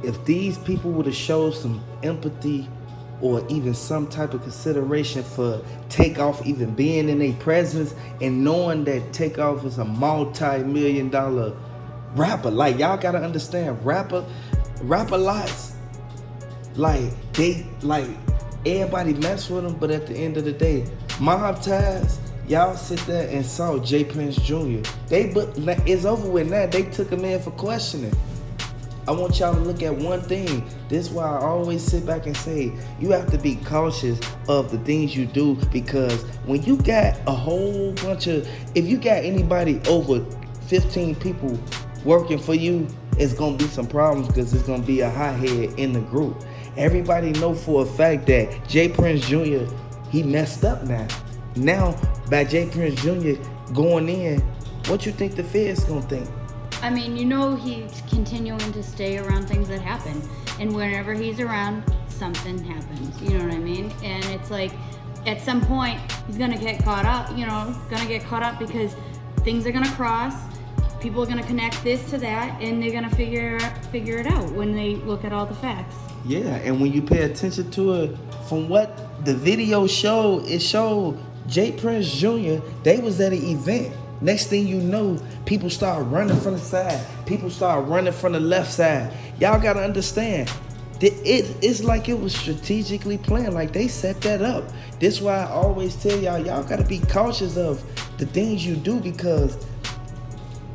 if these people would have showed some empathy or even some type of consideration for Takeoff even being in their presence and knowing that Takeoff is a multi-million-dollar rapper. Like, y'all gotta understand, rapper lots, like, they, like, everybody mess with them, but at the end of the day, mob ties, y'all sit there and saw J. Prince Jr. It's over with now. They took him in for questioning. I want y'all to look at one thing. This is why I always sit back and say, you have to be cautious of the things you do, because when you got a whole bunch of, if you got anybody over 15 people working for you, it's gonna be some problems, because it's gonna be a hothead in the group. Everybody know for a fact that J. Prince Jr., he messed up now. Now, by J. Prince Jr. going in, what you think the feds gonna think? I mean, you know, he's continuing to stay around things that happen. And whenever he's around, something happens. You know what I mean? And it's like, at some point, he's going to get caught up, because things are going to cross. People are going to connect this to that, and they're going to figure it out when they look at all the facts. Yeah, and when you pay attention to it, from what the video showed, it showed J. Prince Jr., they was at an event. Next thing you know, people start running from the side. People start running from the left side. Y'all gotta understand, it's like it was strategically planned. Like, they set that up. This is why I always tell y'all gotta be cautious of the things you do, because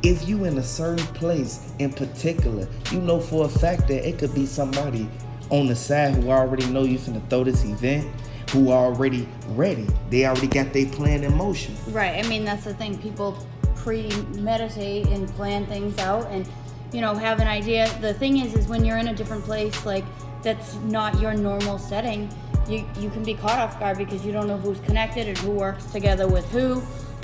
if you in a certain place in particular, you know for a fact that it could be somebody on the side who already know you finna throw this event, who are already ready. They already got their plan in motion. Right. I mean, that's the thing. People premeditate and plan things out and, have an idea. The thing is when you're in a different place, like, that's not your normal setting, you can be caught off guard because you don't know who's connected and who works together with who.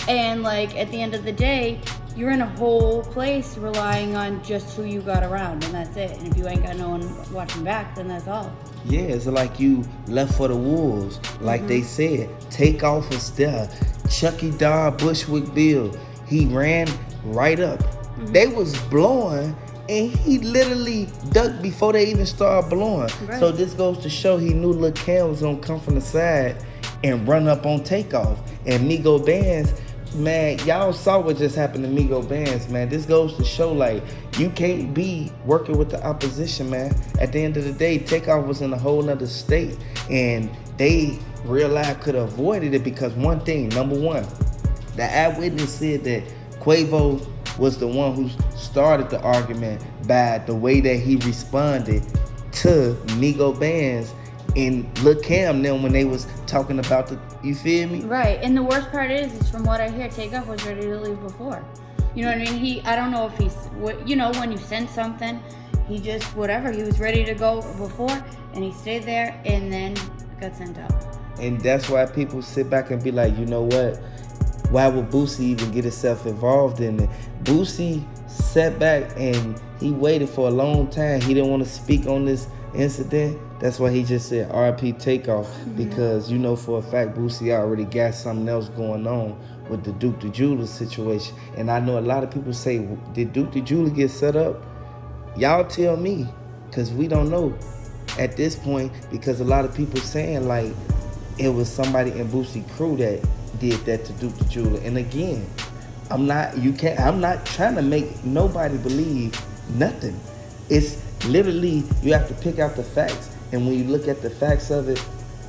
And, like, at the end of the day, you're in a whole place relying on just who you got around, and that's it. And if you ain't got no one watching back, then that's all. Yeah, it's like you left for the wolves. Like they said, Takeoff was there. Chucky Dodd, Bushwick Bill, he ran right up. They was blowing, and he literally ducked before they even started blowing. Right. So this goes to show he knew Lil Cam was gonna come from the side and run up on Takeoff. And Migo Bands, man, y'all saw what just happened to Migo Bands, man. This goes to show, like, you can't be working with the opposition, man. At the end of the day, Takeoff was in a whole nother state, and they real life could have avoided it, because one thing, number one, the eyewitness said that Quavo was the one who started the argument by the way that he responded to Migo Bands and Lil Cam them when they was talking about the, you feel me? Right, and the worst part is from what I hear, Takeoff was ready to leave before. You know what I mean? I don't know if he's, when you send something, he just, whatever, he was ready to go before, and he stayed there, and then got sent out. And that's why people sit back and be like, you know what? Why would Boosie even get himself involved in it? Boosie sat back and he waited for a long time. He didn't want to speak on this incident. That's why he just said RP Takeoff, because for a fact Boosie already got something else going on with the Duke the Jeweler situation. And I know a lot of people say, did Duke the Jeweler get set up? Y'all tell me, because we don't know at this point, because a lot of people saying like it was somebody in Boosie crew that did that to Duke the Jeweler. And again, I'm not trying to make nobody believe nothing. It's literally, you have to pick out the facts. And when you look at the facts of it,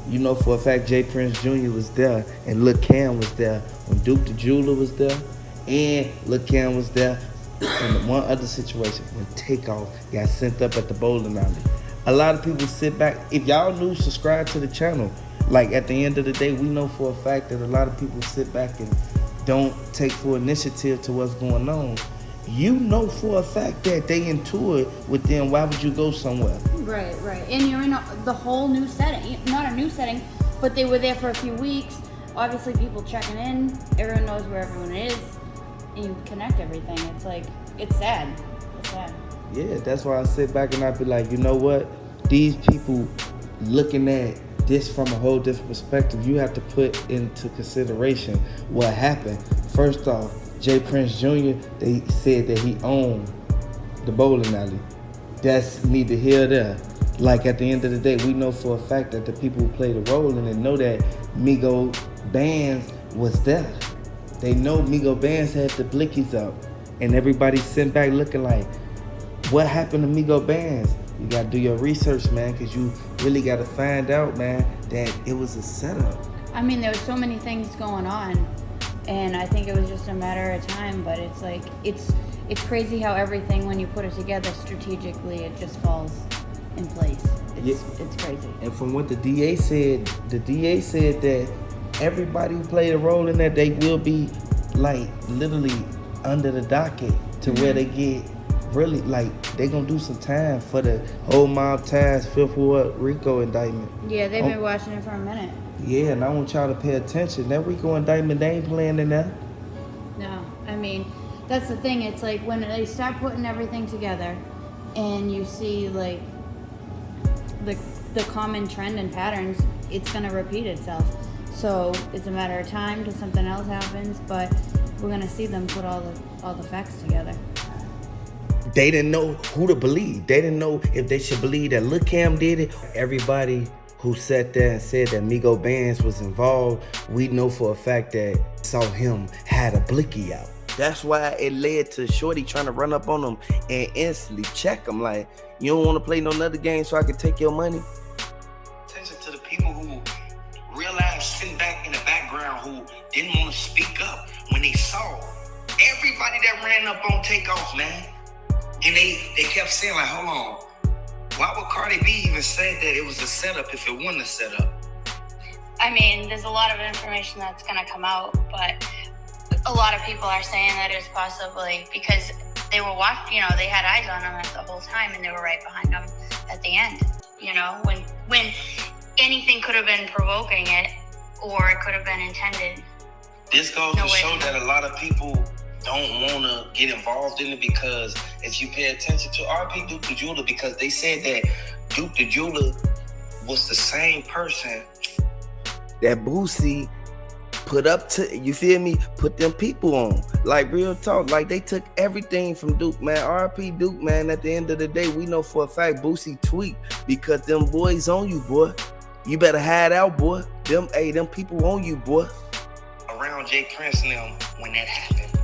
you know for a fact J. Prince Jr. was there and Lil Cam was there when Duke the Jeweler was there, and Lil Cam was there in one other situation when Takeoff got sent up at the bowling alley. A lot of people sit back. If y'all new, subscribe to the channel. Like, at the end of the day, we know for a fact that a lot of people sit back and don't take full initiative to what's going on. You know for a fact that they into it with them. Why would you go somewhere? Right. And you're in the whole new setting. Not a new setting, but they were there for a few weeks. Obviously, people checking in. Everyone knows where everyone is. And you connect everything. It's like, it's sad. It's sad. Yeah, that's why I sit back and I be like, you know what? These people looking at this from a whole different perspective. You have to put into consideration what happened. First off, J. Prince Jr., they said that he owned the bowling alley. that's neither here nor there. Like at the end of the day, we know for a fact that the people who played a role in it know that Migo Bands was there. They know Migo Bands had the blickies up, and everybody sent back looking like, what happened to Migo Bands? You gotta do your research, man, because you really gotta find out, man, that it was a setup. I mean, there was so many things going on, and I think it was just a matter of time. But it's like it's crazy how everything, when you put it together strategically, it just falls in place. It's crazy. And from what the DA said that everybody who played a role in that, they will be like literally under the docket to where they get really like they gonna do some time for the whole mob ties 5th Ward RICO indictment. Yeah, they've been watching it for a minute. Yeah, and I want y'all to pay attention. That RICO indictment, they ain't playing in there. No, I mean, that's the thing. It's like when they start putting everything together and you see like the common trend and patterns, it's gonna repeat itself. So it's a matter of time till something else happens, but we're gonna see them put all the facts together. They didn't know who to believe. They didn't know if they should believe that Lil Cam did it. Everybody who sat there and said that Migo Bands was involved, we know for a fact that saw him had a blicky out. That's why it led to Shorty trying to run up on him and instantly check him like, you don't want to play no other game so I can take your money? Attention to the people who realized sitting back in the background who didn't want to speak up when they saw everybody that ran up on Takeoff, man. And they kept saying like, hold on, why would Cardi B even say that it was a setup if it wasn't a setup? I mean, there's a lot of information that's gonna come out, but a lot of people are saying that it's possibly because they were watching, they had eyes on him the whole time and they were right behind him at the end. When anything could have been provoking it or it could have been intended. This goes to show that a lot of people don't want to get involved in it because if you pay attention to RP Duke the Jeweler, because they said that Duke the Jeweler was the same person that Boosie put up to, you feel me, put them people on. Like real talk, like they took everything from Duke, man. RP Duke, man, at the end of the day, we know for a fact Boosie tweaked because them boys on you, boy. You better hide out, boy. Them people on you, boy. Around Jay Prince and them when that happened.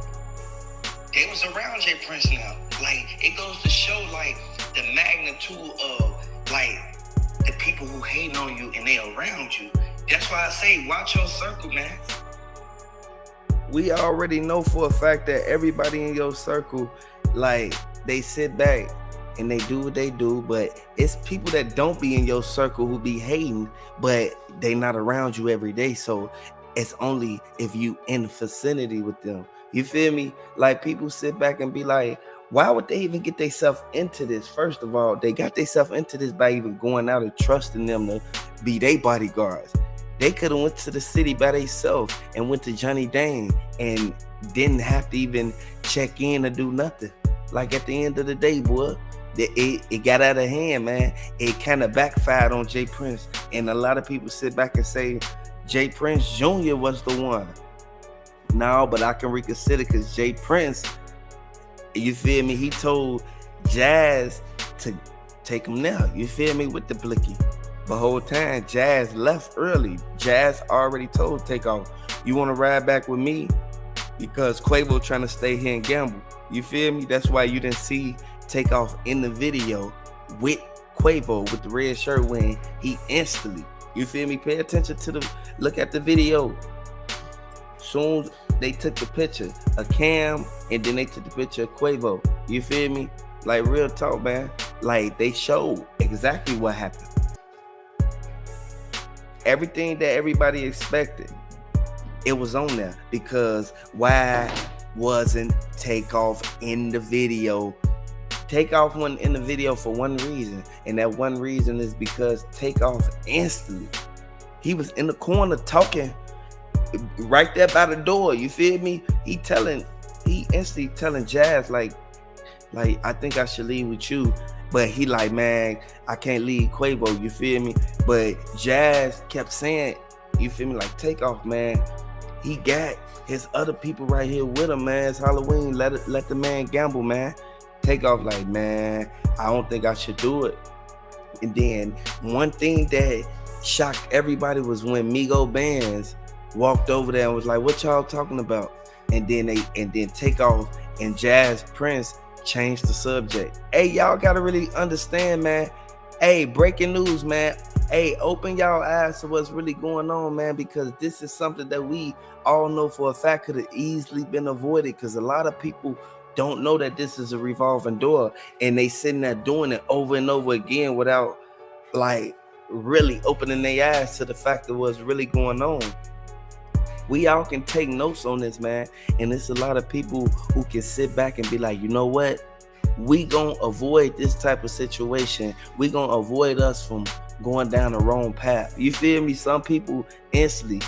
They was around Jay Prince now. Like, it goes to show, like, the magnitude of, like, the people who hate on you and they around you. That's why I say, watch your circle, man. We already know for a fact that everybody in your circle, like, they sit back and they do what they do, but it's people that don't be in your circle who be hating, but they not around you every day. So it's only if you in the vicinity with them. You feel me? Like people sit back and be like, why would they even get themselves into this? First of all, they got themselves into this by even going out and trusting them to be their bodyguards. They could have went to the city by themselves and went to Johnny Dane and didn't have to even check in or do nothing. Like at the end of the day, boy, it got out of hand, man. It kind of backfired on Jay Prince. And a lot of people sit back and say Jay Prince Jr. was the one. No, but I can reconsider because Jay Prince, you feel me, he told Jazz to take him now. You feel me, with the blicky. The whole time, Jazz left early. Jazz already told Takeoff, you want to ride back with me? Because Quavo trying to stay here and gamble. You feel me? That's why you didn't see Takeoff in the video with Quavo with the red shirt when he instantly, you feel me? Pay attention to look at the video. Soon they took the picture of Cam and then they took the picture of Quavo. You feel me? Like real talk, man. Like they showed exactly what happened. Everything that everybody expected, it was on there. Because why wasn't Takeoff in the video? Takeoff wasn't in the video for one reason. And that one reason is because Takeoff instantly, he was in the corner talking right there by the door. You feel me? He instantly telling Jazz like I think I should leave with you, but he like, man, I can't leave Quavo. You feel me? But Jazz kept saying, you feel me, like Takeoff, man, he got his other people right here with him, man. It's Halloween. Let the man gamble, man. Takeoff like, man, I don't think I should do it. And then one thing that shocked everybody was when Migo Bands walked over there and was like, what y'all talking about? And then Takeoff and Jazz Prince changed the subject. Hey, y'all gotta really understand, man. Hey, breaking news, man. Hey, open y'all eyes to what's really going on, man, because this is something that we all know for a fact could have easily been avoided, because a lot of people don't know that this is a revolving door, and they sitting there doing it over and over again without like really opening their eyes to the fact of what's really going on. We all can take notes on this, man, and it's a lot of people who can sit back and be like, you know what? We gonna avoid this type of situation. We gonna avoid us from going down the wrong path. You feel me? Some people instantly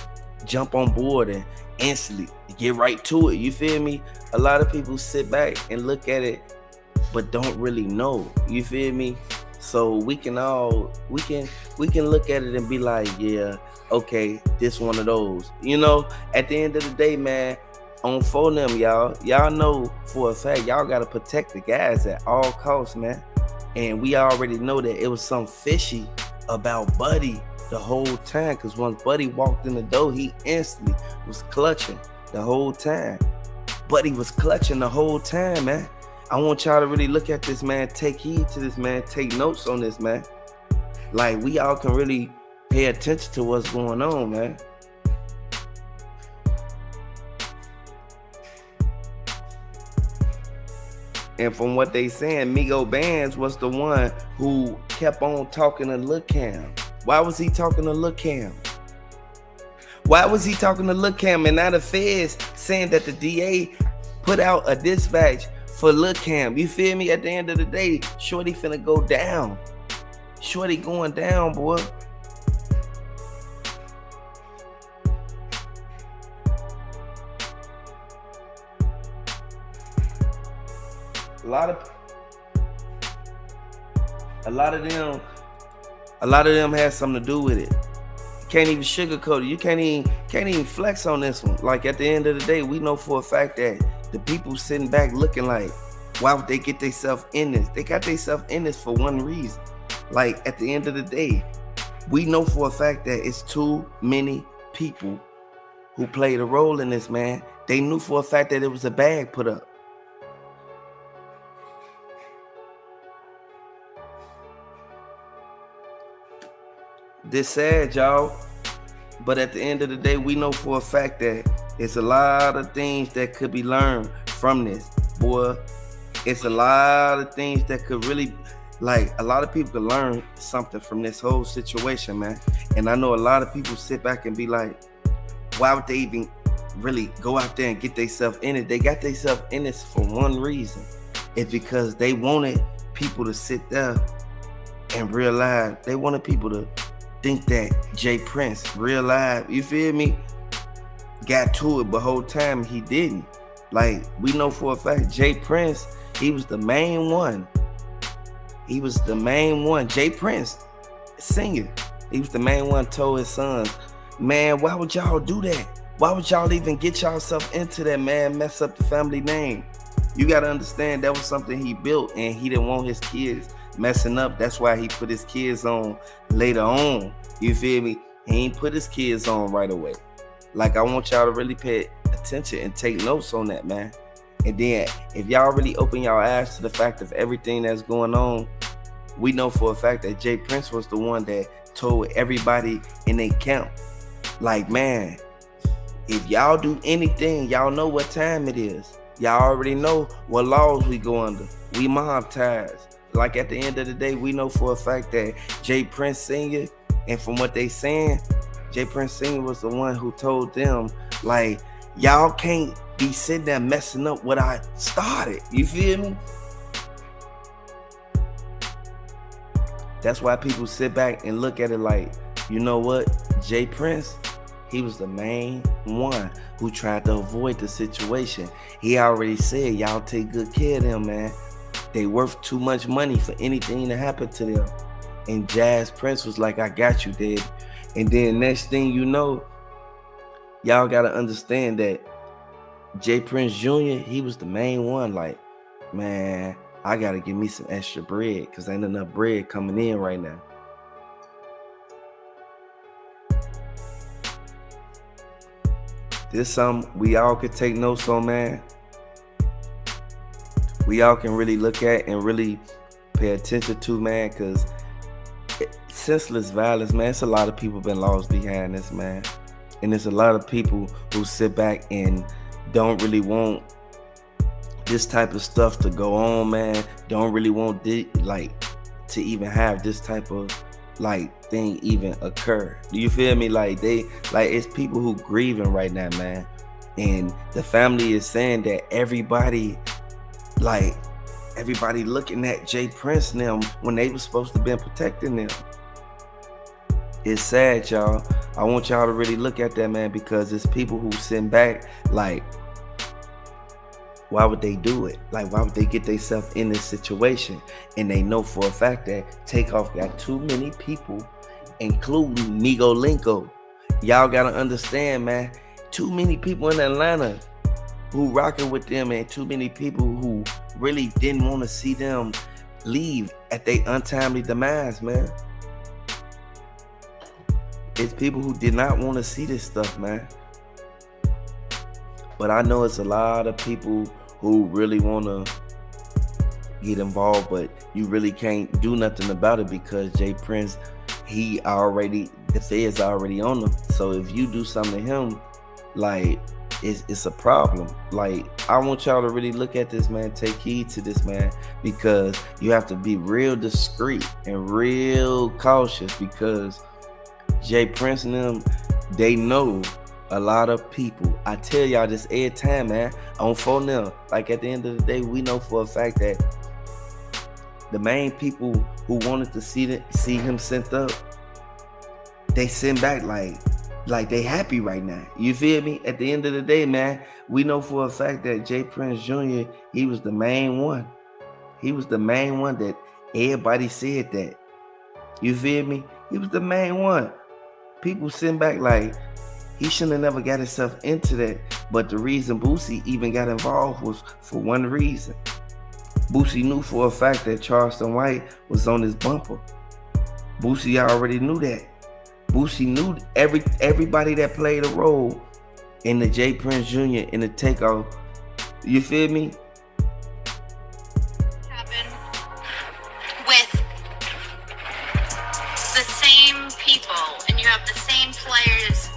jump on board and instantly get right to it. You feel me? A lot of people sit back and look at it but don't really know. You feel me? So we can look at it and be like, yeah, okay, this one of those. You know, at the end of the day, man, on phone them, y'all know for a fact y'all gotta protect the guys at all costs, man. And we already know that it was something fishy about Buddy the whole time, because once Buddy walked in the door, he instantly was clutching the whole time. Buddy was clutching the whole time, man. I want y'all to really look at this, man. Take heed to this, man. Take notes on this, man. Like, we all can really pay attention to what's going on, man. And from what they saying, Migo Bands was the one who kept on talking to Lil Cam. Why was he talking to Lil Cam? Why was he talking to Lil Cam? And now the feds saying that the DA put out a dispatch for Lil Cam. You feel me? At the end of the day, Shorty finna go down. Shorty going down, boy. A lot of them has something to do with it. You can't even sugarcoat it. You can't even flex on this one. Like, at the end of the day, we know for a fact that the people sitting back looking like, why would they get themselves in this? They got themselves in this for one reason. Like, at the end of the day, we know for a fact that it's too many people who played a role in this, man. They knew for a fact that it was a bag put up. This sad, y'all, but at the end of the day, we know for a fact that it's a lot of things that could be learned from this, boy. It's a lot of things that could really, like, a lot of people could learn something from this whole situation, man. And I know a lot of people sit back and be like, why would they even really go out there and get themselves in it? They got themselves in this for one reason. It's because they wanted people to sit there and realize, they wanted people to think that Jay Prince, real life, you feel me, got to it, but whole time he didn't. Like, we know for a fact, Jay Prince, he was the main one. He was the main one. Jay Prince, singer, he was the main one, told his sons, man, why would y'all do that? Why would y'all even get yourself into that, man? Mess up the family name. You got to understand that was something he built, and he didn't want his kids messing up. That's why he put his kids on later on. You feel me? He ain't put his kids on right away. Like, I want y'all to really pay attention and take notes on that, man. And then if y'all really open y'all eyes to the fact of everything that's going on, we know for a fact that Jay Prince was the one that told everybody in their camp, like, man, if y'all do anything, y'all know what time it is. Y'all already know what laws we go under. We mob ties. Like, at the end of the day, we know for a fact that Jay Prince Sr., and from what they saying, Jay Prince Sr. was the one who told them, like, y'all can't be sitting there messing up what I started. You feel me? That's why people sit back and look at it like, you know what? Jay Prince, he was the main one who tried to avoid the situation. He already said, y'all take good care of them, man. They worth too much money for anything to happen to them. And Jazz Prince was like, I got you, Dad. And then next thing you know, y'all got to understand that Jay Prince Jr., he was the main one. Like, man, I gotta give me some extra bread because ain't enough bread coming in right now. This something we all could take notes on, man. We all can really look at and really pay attention to, man, because senseless violence, man, it's a lot of people been lost behind this, man. And there's a lot of people who sit back and don't really want this type of stuff to go on, man. Don't really want to even have this type of thing even occur. Do you feel me? It's people who grieving right now, man. And the family is saying that everybody looking at Jay Prince and them when they was supposed to been protecting them. It's sad, y'all. I want y'all to really look at that, man, because it's people who sitting back why would they do it? Why would they get themselves in this situation? And they know for a fact that Takeoff got too many people, including Migo Linko. Y'all gotta understand, man, too many people in Atlanta who rocking with them, and too many people who really didn't want to see them leave at their untimely demise, man. It's people who did not want to see this stuff, man. But I know it's a lot of people who really want to get involved, but you really can't do nothing about it because Jay Prince, the feds already on him. So if you do something to him, it's a problem. I want y'all to really look at this, man. Take heed to this, man, because you have to be real discreet and real cautious because Jay Prince and them, they know a lot of people. I tell y'all this every time, man, on phone now. At the end of the day, we know for a fact that the main people who wanted to see him sent up, they send back like they happy right now. You feel me? At the end of the day, man, we know for a fact that Jay Prince Jr., he was the main one. He was the main one that everybody said that. You feel me? He was the main one. People send back he shouldn't have never got himself into that. But the reason Boosie even got involved was for one reason. Boosie knew for a fact that Charleston White was on his bumper. Boosie already knew that. Boosie knew everybody that played a role in the Jay Prince Jr. in the Takeoff. You feel me? Happen with the same people, and you have the same players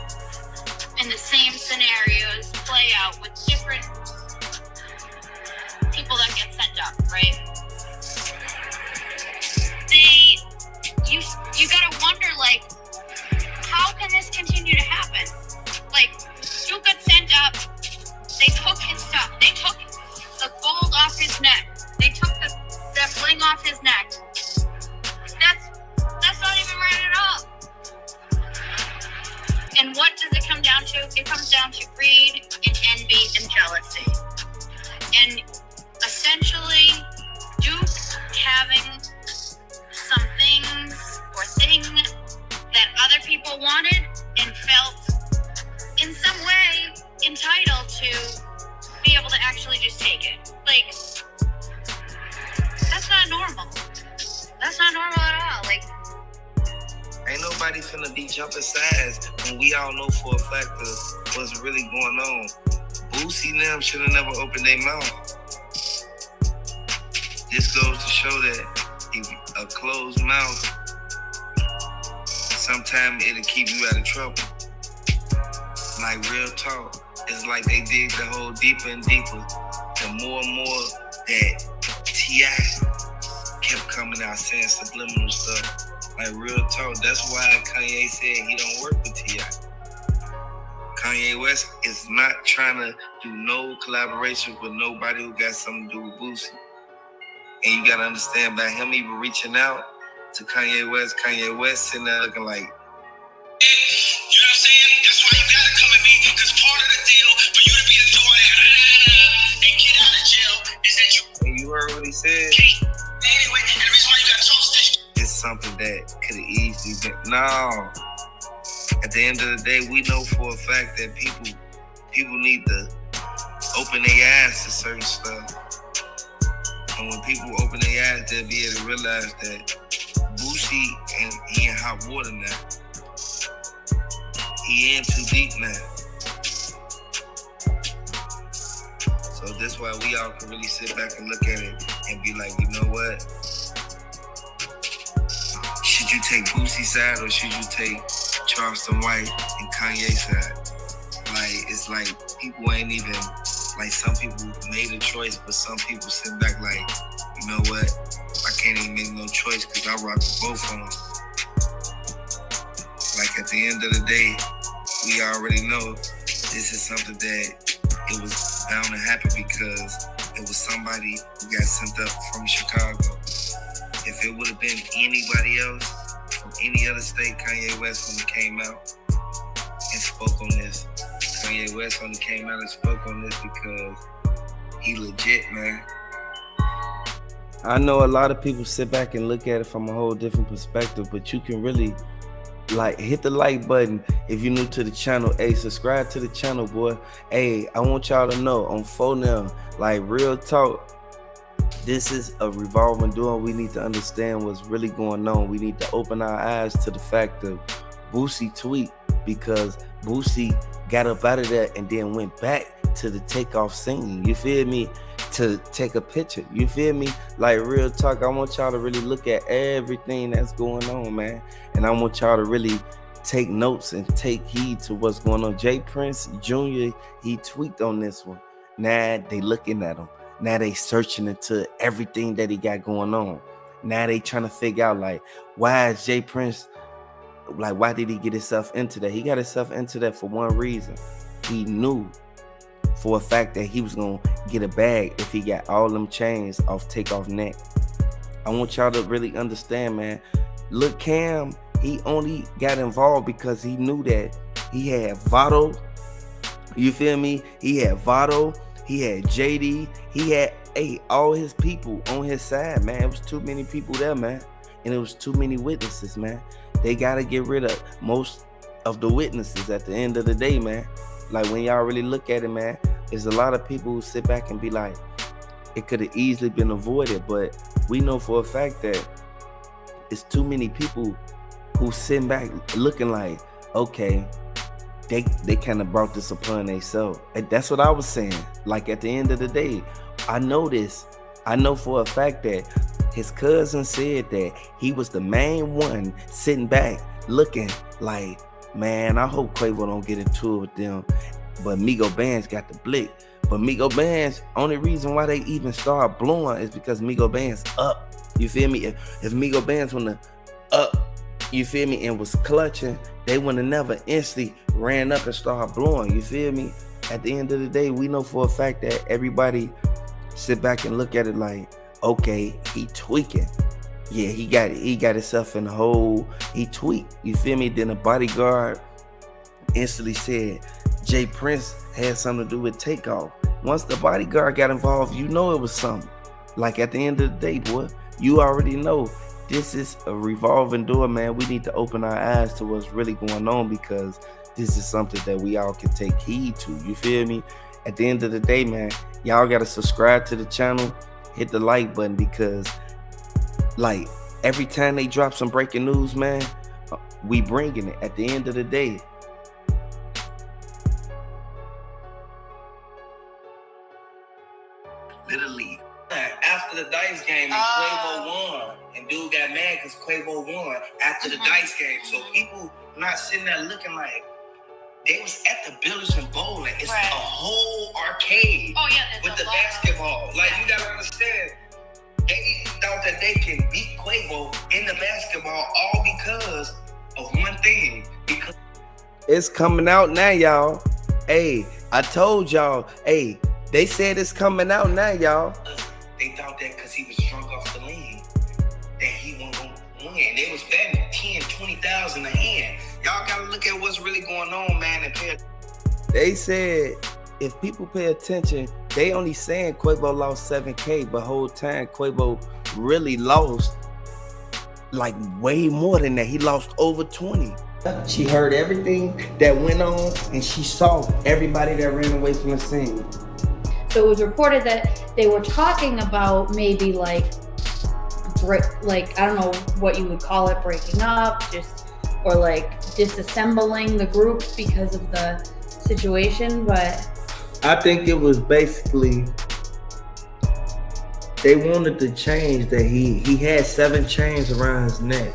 and the same scenarios play out with different people that get sent up, right? You gotta wonder, how can this continue to happen? You got sent up, they took his stuff, they took the gold off his neck, they took the bling off his neck. That's not even right at all. And what does it come down to? It comes down to greed and envy and jealousy. And essentially, Duke having some things that other people wanted and felt in some way entitled to be able to actually just take it. That's not normal. That's not normal at all. Ain't nobody finna be jumping sides when we all know for a fact of what's really going on. Boosie and them should have never opened their mouth. This goes to show that if a closed mouth, sometimes it'll keep you out of trouble. Real talk. It's like they dig the hole deeper and deeper. The more and more that T.I. kept coming out saying subliminal stuff. Real talk. That's why Kanye said he don't work with T.I. Kanye West is not trying to do no collaboration with nobody who got something to do with Boosie. And you gotta understand, by him even reaching out to Kanye West sitting there looking like, you know what I'm saying? That's why you gotta come at me, because part of the deal for you to be the door and get out of jail is that you. And you heard what he said? Anyway, and the reason why you gotta talk this is something that could have easily been. No. At the end of the day, we know for a fact that people need to open their eyes to certain stuff. And when people open their eyes, they'll be able to realize that Boosie he in hot water now. He in too deep now. So that's why we all can really sit back and look at it and be like, you know what? Should you take Boosie's side or should you take Charleston White and Kanye's side? Like, it's like people ain't even, like some people made a choice, but some people sit back like, you know what? I can't even make no choice because I rock with both of them. Like at the end of the day, we already know this is something that it was bound to happen because it was somebody who got sent up from Chicago. If it would have been anybody else from any other state, Kanye West only came out and spoke on this. Kanye West only came out and spoke on this because he legit, man. I know a lot of people sit back and look at it from a whole different perspective, but you can really like hit the like button if you're new to the channel. Hey, subscribe to the channel, boy. Hey, I want y'all to know on phone now, like real talk, this is a revolving door. We need to understand what's really going on. We need to open our eyes to the fact of Boosie tweet, because Boosie got up out of there and then went back to the Takeoff scene. You feel me? To take a picture. You feel me? Like real talk, I want y'all to really look at everything that's going on, man. And I want y'all to really take notes and take heed to what's going on. J. Prince Jr., he tweaked on this one. Now they looking at him. Now they searching into everything that he got going on. Now they trying to figure out like, why is J. Prince, like why did he get himself into that? He got himself into that for one reason. He knew for a fact that he was gonna get a bag if he got all them chains off Takeoff neck. I want y'all to really understand, man. Look, Cam, he only got involved because he knew that he had Votto. You feel me? He had Votto. He had JD. He had all his people on his side, man. It was too many people there, man. And it was too many witnesses, man. They gotta get rid of most of the witnesses at the end of the day, man. Like when y'all really look at it, man, there's a lot of people who sit back and be like, it could have easily been avoided, but we know for a fact that it's too many people who sitting back looking like, okay, they kind of brought this upon themselves. And that's what I was saying. Like at the end of the day, I know this. I know for a fact that his cousin said that he was the main one sitting back looking like, man, I hope Quavo don't get into it with them. But Migo Bands got the blick. But Migo Bands, only reason why they even start blowing is because Migo Bands up. You feel me? If Migo Bands wanna up, you feel me, and was clutching, they would have never instantly ran up and started blowing. You feel me? At the end of the day, we know for a fact that everybody sit back and look at it like, okay, he tweaking. Yeah, he got himself in the hole. He tweaked. You feel me? Then a bodyguard instantly said J. Prince had something to do with Takeoff. Once the bodyguard got involved, you know it was something. Like at the end of the day, boy, you already know this is a revolving door, man. We need to open our eyes to what's really going on because this is something that we all can take heed to. You feel me? At the end of the day, man, y'all got to subscribe to the channel, hit the like button, because like every time they drop some breaking news, man, we bringing it. At the end of the day, literally after the dice game and Quavo won, and dude got mad because Quavo won after the dice game. So people not sitting there looking like they was at the Billiards and Bowling. It's a whole arcade with the basketball. Like you gotta understand, they thought that they can beat Quavo in the basketball all because of one thing. Because it's coming out now, y'all. Hey, I told y'all. Hey, they said it's coming out now, y'all. They thought that because he was drunk off the lean, that he wasn't gonna win. They was betting 10, 20,000 a hand. Y'all gotta look at what's really going on, man. And they said if people pay attention, they only saying Quavo lost 7K, but whole time Quavo really lost like way more than that. He lost over 20. She heard everything that went on and she saw everybody that ran away from the scene. So it was reported that they were talking about maybe like I don't know what you would call it, breaking up, or like disassembling the group because of the situation. But I think it was basically they wanted to change that he had 7 chains around his neck,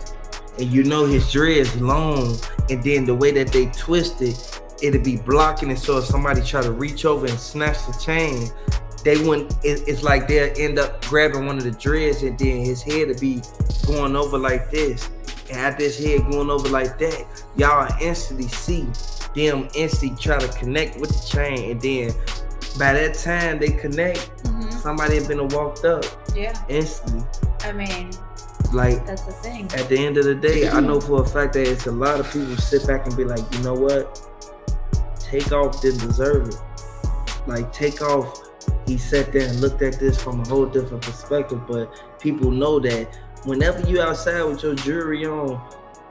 and you know his dreads long, and then the way that they twisted, it'd be blocking it. So if somebody try to reach over and snatch the chain, they wouldn't. It's like they'll end up grabbing one of the dreads, and then his head would be going over like this, and after his head going over like that, y'all instantly see them instantly try to connect with the chain, and then by that time they connect, somebody had been walked up. Yeah. Instantly. I mean, like that's the thing. At the end of the day, I know for a fact that it's a lot of people who sit back and be like, you know what? Takeoff didn't deserve it. Like Takeoff, he sat there and looked at this from a whole different perspective. But people know that whenever you outside with your jewelry on,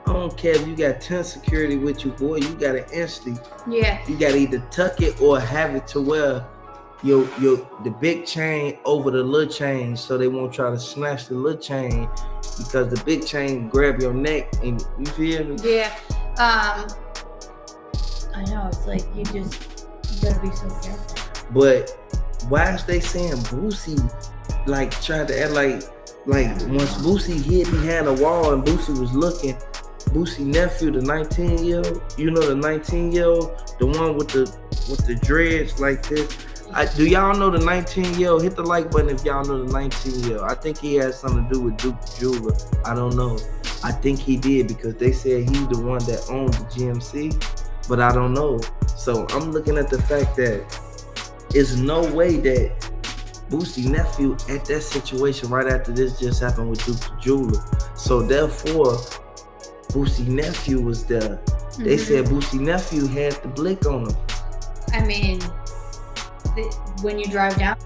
I don't care if you got 10 security with you, boy, you gotta instantly. Yeah. You gotta either tuck it or have it to where the big chain over the little chain, so they won't try to snatch the little chain, because the big chain grab your neck, and you feel me? Yeah. I know, it's like you gotta be so careful. But why is they saying Boosie like tried to act like once Boosie hid behind a wall and Boosie was looking, Boosie nephew, the 19-year-old, you know, the 19-year-old, the one with the dreads like this. Do y'all know the 19-year-old? Hit the like button if y'all know the 19-year-old. I think he has something to do with Duke the Jeweler. I don't know. I think he did, because they said he's the one that owned the GMC, but I don't know. So I'm looking at the fact that there's no way that Boosie nephew at that situation right after this just happened with Duke the Jeweler. So therefore, Boosie nephew was there. They said Boosie nephew had the blick on him. I mean, when you drive down